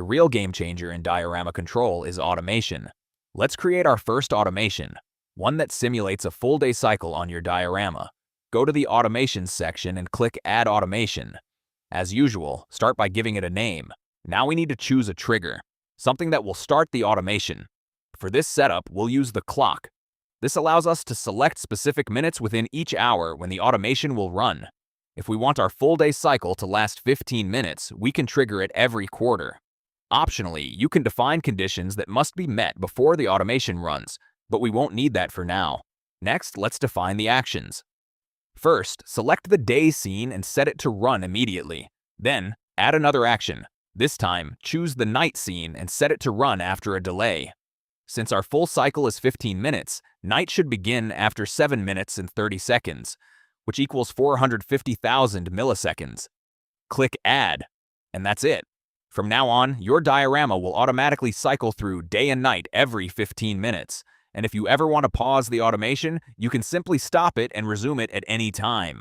The real game changer in diorama control is automation. Let's create our first automation, one that simulates a full day cycle on your diorama. Go to the Automations section and click Add Automation. As usual, start by giving it a name. Now we need to choose a trigger, something that will start the automation. For this setup, we'll use the clock. This allows us to select specific minutes within each hour when the automation will run. If we want our full day cycle to last 15 minutes, we can trigger it every quarter. Optionally, you can define conditions that must be met before the automation runs, but we won't need that for now. Next, let's define the actions. First, select the day scene and set it to run immediately. Then, add another action. This time, choose the night scene and set it to run after a delay. Since our full cycle is 15 minutes, night should begin after 7 minutes and 30 seconds, which equals 450,000 milliseconds. Click Add, and that's it. From now on, your diorama will automatically cycle through day and night every 15 minutes. And if you ever want to pause the automation, you can simply stop it and resume it at any time.